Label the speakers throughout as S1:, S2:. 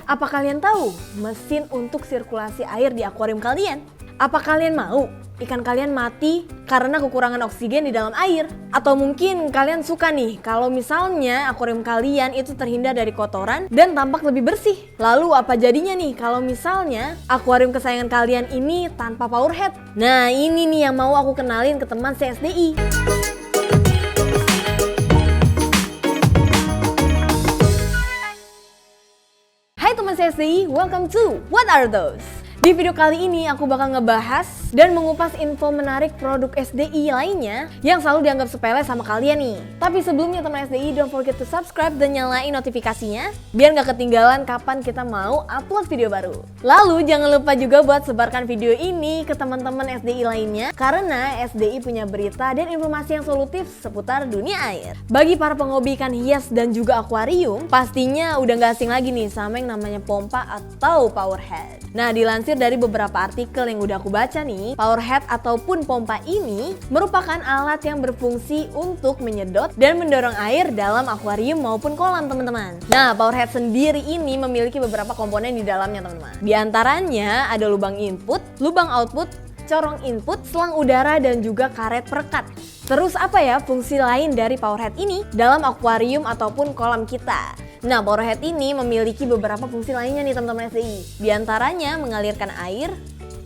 S1: Apa kalian tahu mesin untuk sirkulasi air di akuarium kalian? Apa kalian mau ikan kalian mati karena kekurangan oksigen di dalam air? Atau mungkin kalian suka nih kalau misalnya akuarium kalian itu terhindar dari kotoran dan tampak lebih bersih. Lalu apa jadinya nih kalau misalnya akuarium kesayangan kalian ini tanpa power head? Nah ini nih yang mau aku kenalin ke teman CSDI. Hai teman CSDI, welcome to What Are Those? Di video kali ini aku bakal ngebahas dan mengupas info menarik produk SDI lainnya yang selalu dianggap sepele sama kalian nih. Tapi sebelumnya teman SDI, don't forget to subscribe dan nyalain notifikasinya biar gak ketinggalan kapan kita mau upload video baru. Lalu jangan lupa juga buat sebarkan video ini ke teman-teman SDI lainnya karena SDI punya berita dan informasi yang solutif seputar dunia air. Bagi para penghobi ikan hias dan juga akuarium, pastinya udah gak asing lagi nih sama yang namanya pompa atau power head. Nah, dilansir dari beberapa artikel yang udah aku baca nih, power head ataupun pompa ini merupakan alat yang berfungsi untuk menyedot dan mendorong air dalam akuarium maupun kolam teman-teman. Nah, power head sendiri ini memiliki beberapa komponen di dalamnya teman-teman. Di antaranya ada lubang input, lubang output, corong input, selang udara dan juga karet perekat. Terus apa ya fungsi lain dari power head ini dalam akuarium ataupun kolam kita? Nah, power head ini memiliki beberapa fungsi lainnya nih teman-teman SDI. Di antaranya mengalirkan air,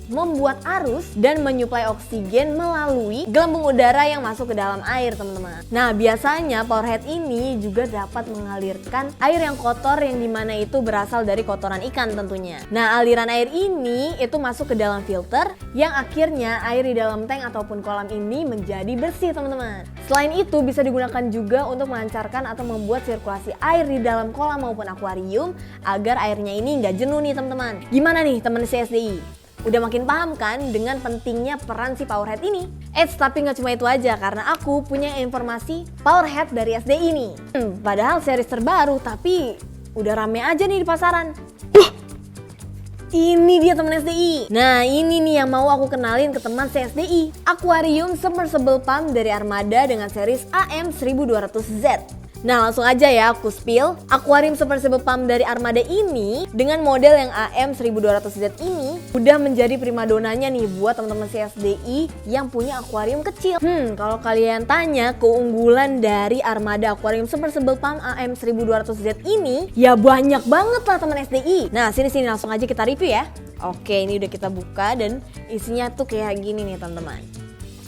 S1: membuat arus, dan menyuplai oksigen melalui gelembung udara yang masuk ke dalam air teman-teman. Nah, biasanya power head ini juga dapat mengalirkan air yang kotor yang dimana itu berasal dari kotoran ikan tentunya. Nah, aliran air ini itu masuk ke dalam filter yang akhirnya air di dalam tank ataupun kolam ini menjadi bersih teman-teman. Selain itu bisa digunakan juga untuk melancarkan atau membuat sirkulasi air di dalam kolam maupun akuarium agar airnya ini nggak jenuh nih teman-teman. Gimana nih teman CSDI? Udah makin paham kan dengan pentingnya peran si power head ini? Tapi nggak cuma itu aja karena aku punya informasi power head dari SDI nih. Padahal series terbaru tapi udah rame aja nih di pasaran. Ini dia teman SDI. Nah ini nih yang mau aku kenalin ke teman CSDI. Aquarium Submersible Pump dari Armada dengan series AM1200Z. Nah langsung aja ya aku spill. Aquarium Submersible Pump dari Armada ini dengan model yang AM1200Z ini udah menjadi primadonanya nih buat teman-teman CSDI yang punya akuarium kecil. Kalau kalian tanya keunggulan dari Armada Aquarium Submersible Pump AM1200Z ini, ya banyak banget lah teman SDI. Nah sini langsung aja kita review ya. Oke, ini udah kita buka dan isinya tuh kayak gini nih teman-teman.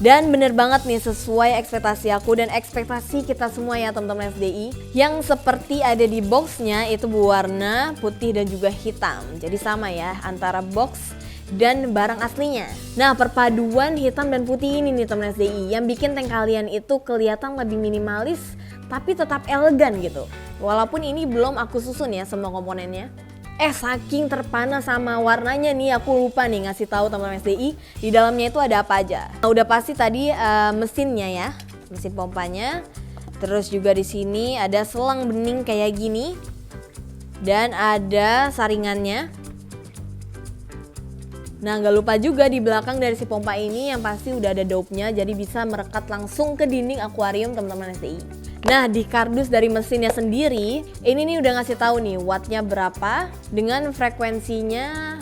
S1: Dan bener banget nih sesuai ekspektasi aku dan ekspektasi kita semua ya teman-teman SDI. Yang seperti ada di boxnya itu berwarna putih dan juga hitam. Jadi sama ya antara box dan barang aslinya. Nah perpaduan hitam dan putih ini nih teman SDI yang bikin tank kalian itu kelihatan lebih minimalis tapi tetap elegan gitu. Walaupun ini belum aku susun ya semua komponennya. Saking terpana sama warnanya nih aku lupa nih ngasih tahu teman SDI di dalamnya itu ada apa aja. Nah, udah pasti tadi mesinnya ya, mesin pompanya. Terus juga di sini ada selang bening kayak gini dan ada saringannya. Nah nggak lupa juga di belakang dari si pompa ini yang pasti udah ada dope-nya jadi bisa merekat langsung ke dinding akuarium teman-teman SDI. Nah di kardus dari mesinnya sendiri ini nih udah ngasih tahu nih wattnya berapa dengan frekuensinya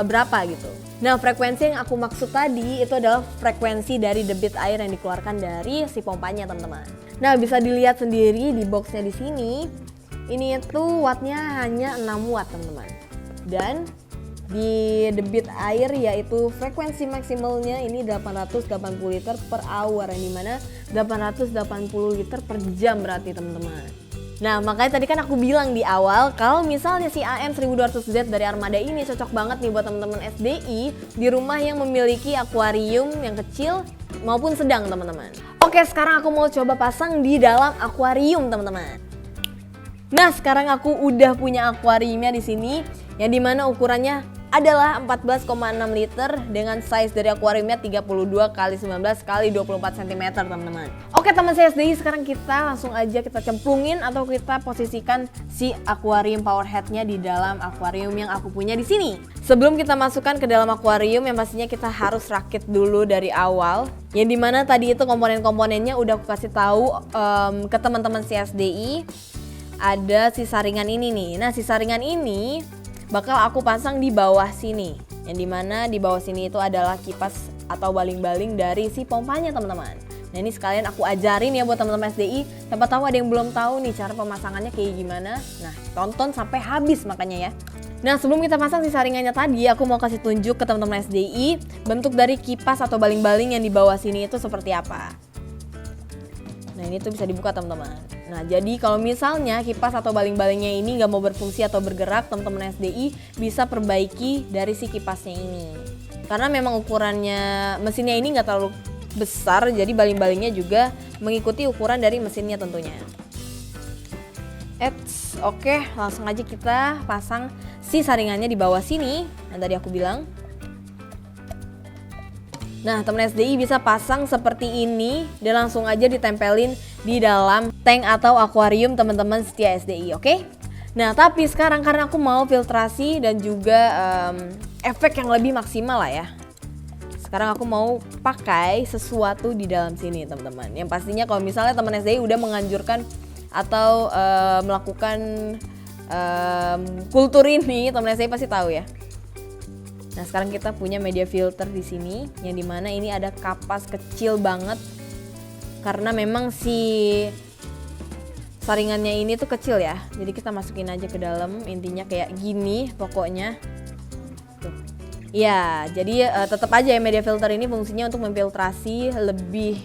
S1: berapa gitu. Nah frekuensi yang aku maksud tadi itu adalah frekuensi dari debit air yang dikeluarkan dari si pompanya teman-teman. Nah bisa dilihat sendiri di boxnya di sini ini tuh wattnya hanya 6 watt teman-teman. Dan di debit air yaitu frekuensi maksimalnya ini 880 liter per hour yang dimana 880 liter per jam berarti teman-teman. Nah makanya tadi kan aku bilang di awal kalau misalnya si AM1200Z dari Armada ini cocok banget nih buat teman-teman SDI di rumah yang memiliki akuarium yang kecil maupun sedang teman-teman. Oke sekarang aku mau coba pasang di dalam akuarium teman-teman. Nah sekarang aku udah punya akuariumnya di sini yang dimana ukurannya adalah 14,6 liter dengan size dari akuariumnya 32 x 19 x 24 cm teman-teman. Oke teman CSDI sekarang kita langsung aja kita cemplungin atau kita posisikan si akuarium power headnya di dalam akuarium yang aku punya di sini. Sebelum kita masukkan ke dalam akuarium yang pastinya kita harus rakit dulu dari awal. Yang dimana tadi itu komponen-komponennya udah aku kasih tahu ke teman-teman CSDI. ada si saringan ini nih. Nah, si saringan ini bakal aku pasang di bawah sini. Yang dimana di bawah sini itu adalah kipas atau baling-baling dari si pompanya teman-teman. Nah, ini sekalian aku ajarin ya buat teman-teman SDI. Siapa tahu ada yang belum tahu nih cara pemasangannya kayak gimana. Nah, tonton sampai habis makanya ya. Nah, sebelum kita pasang si saringannya tadi, aku mau kasih tunjuk ke teman-teman SDI bentuk dari kipas atau baling-baling yang di bawah sini itu seperti apa. Nah, ini tuh bisa dibuka teman-teman. Nah, jadi kalau misalnya kipas atau baling-balingnya ini nggak mau berfungsi atau bergerak, teman-teman SDI bisa perbaiki dari si kipasnya ini. Karena memang ukurannya mesinnya ini nggak terlalu besar, jadi baling-balingnya juga mengikuti ukuran dari mesinnya tentunya. Oke, langsung aja kita pasang si saringannya di bawah sini yang tadi aku bilang. Nah, teman SDI bisa pasang seperti ini dan langsung aja ditempelin di dalam tank atau akuarium teman-teman setia SDI, oke? Nah, tapi sekarang karena aku mau filtrasi dan juga efek yang lebih maksimal lah ya. Sekarang aku mau pakai sesuatu di dalam sini teman-teman. Yang pastinya kalau misalnya teman SDI udah menganjurkan atau melakukan kultur ini, teman SDI pasti tahu ya. Nah, sekarang kita punya media filter di sini yang dimana ini ada kapas kecil banget karena memang si saringannya ini tuh kecil ya. Jadi kita masukin aja ke dalam, intinya kayak gini pokoknya. Tuh. Ya, jadi tetap aja ya media filter ini fungsinya untuk memfiltrasi lebih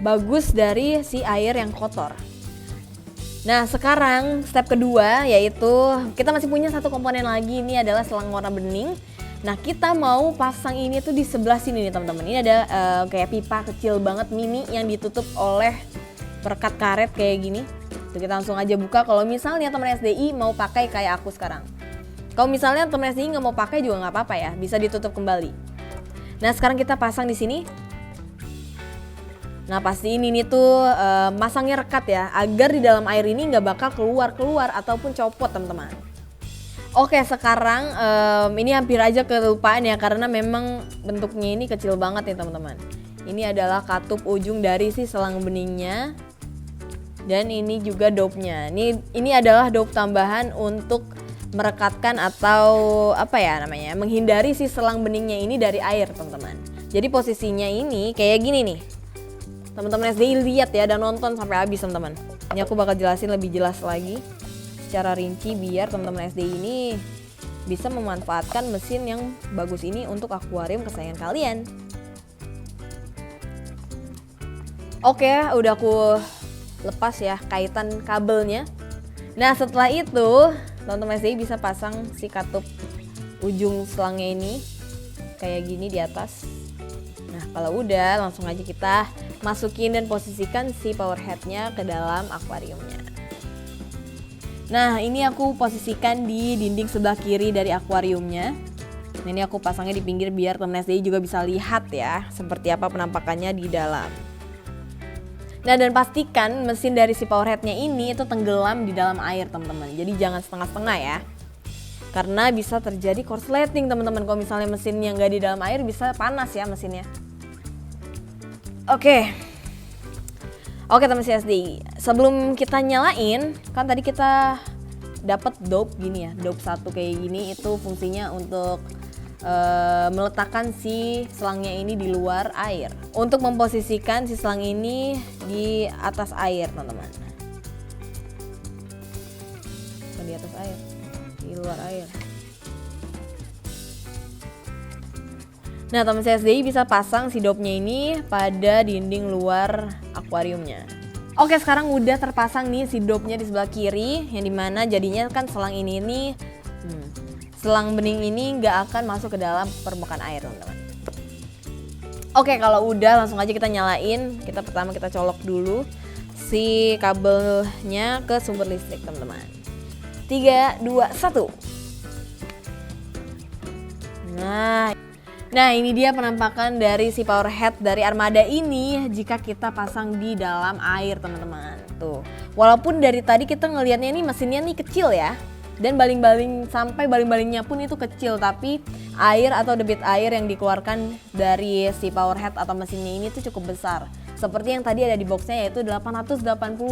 S1: bagus dari si air yang kotor. Nah, sekarang step kedua yaitu kita masih punya satu komponen lagi, ini adalah selang warna bening. Nah, kita mau pasang ini tuh di sebelah sini nih teman-teman. Ini ada kayak pipa kecil banget mini yang ditutup oleh perekat karet kayak gini. Tuh, kita langsung aja buka kalau misalnya teman SDI mau pakai kayak aku sekarang. Kalau misalnya teman SDI nggak mau pakai juga nggak apa-apa ya, bisa ditutup kembali. Nah, sekarang kita pasang di sini. Nah, pasti ini nih tuh masangnya rekat ya, agar di dalam air ini nggak bakal keluar ataupun copot teman-teman. Oke, sekarang ini hampir aja kelupaan ya, karena memang bentuknya ini kecil banget nih teman-teman. Ini adalah katup ujung dari si selang beningnya, dan ini juga dope-nya. Ini adalah dope tambahan untuk merekatkan atau apa ya namanya, menghindari si selang beningnya ini dari air teman-teman. Jadi posisinya ini kayak gini nih. Teman-teman SDI lihat ya dan nonton sampai habis teman-teman. Ini aku bakal jelasin lebih jelas lagi secara rinci biar teman-teman SDI ini bisa memanfaatkan mesin yang bagus ini untuk akuarium kesayangan kalian. Oke, udah aku lepas ya kaitan kabelnya. Nah, setelah itu teman-teman SDI bisa pasang si katup ujung selangnya ini kayak gini di atas. Nah, kalau udah langsung aja kita masukin dan posisikan si power headnya ke dalam akuariumnya. Nah, ini aku posisikan di dinding sebelah kiri dari akuariumnya. Nah, ini aku pasangnya di pinggir biar teman SDI juga bisa lihat ya seperti apa penampakannya di dalam. Nah, dan pastikan mesin dari si power headnya ini itu tenggelam di dalam air teman-teman. Jadi jangan setengah-setengah ya. Karena bisa terjadi korsleting teman-teman. Kalau misalnya mesinnya nggak di dalam air bisa panas ya mesinnya. Oke teman CSDI, sebelum kita nyalain, kan tadi kita dapat dope gini ya, dope satu kayak gini, itu fungsinya untuk meletakkan si selangnya ini di luar air, untuk memposisikan si selang ini di atas air teman-teman. Bukan di atas air, di luar air. Nah, teman CSDI bisa pasang si dope-nya ini pada dinding luar akuariumnya. Oke, sekarang udah terpasang nih si dope-nya di sebelah kiri, yang dimana jadinya kan selang ini selang bening ini nggak akan masuk ke dalam permukaan air teman-teman. Oke, kalau udah langsung aja kita nyalain. Pertama kita colok dulu si kabelnya ke sumber listrik teman-teman. 3, 2, 1. Nah, ini dia penampakan dari si power head dari armada ini jika kita pasang di dalam air teman-teman. Tuh, walaupun dari tadi kita ngelihatnya nih mesinnya nih kecil ya, dan baling-baling sampai baling-balingnya pun itu kecil, tapi air atau debit air yang dikeluarkan dari si power head atau mesinnya ini tuh cukup besar. seperti yang tadi ada di boxnya, yaitu 880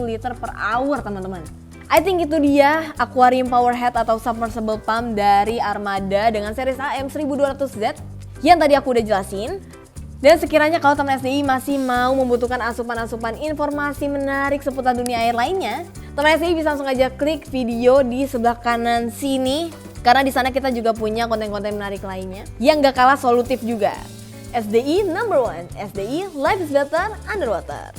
S1: liter per hour teman-teman. I think itu dia aquarium powerhead atau submersible pump dari Armada dengan series AM 1200Z yang tadi aku udah jelasin. Dan sekiranya kalau teman SDI masih mau membutuhkan asupan-asupan informasi menarik seputar dunia air lainnya, teman SDI bisa langsung aja klik video di sebelah kanan sini, karena di sana kita juga punya konten-konten menarik lainnya yang gak kalah solutif juga. SDI number one, SDI life is better underwater.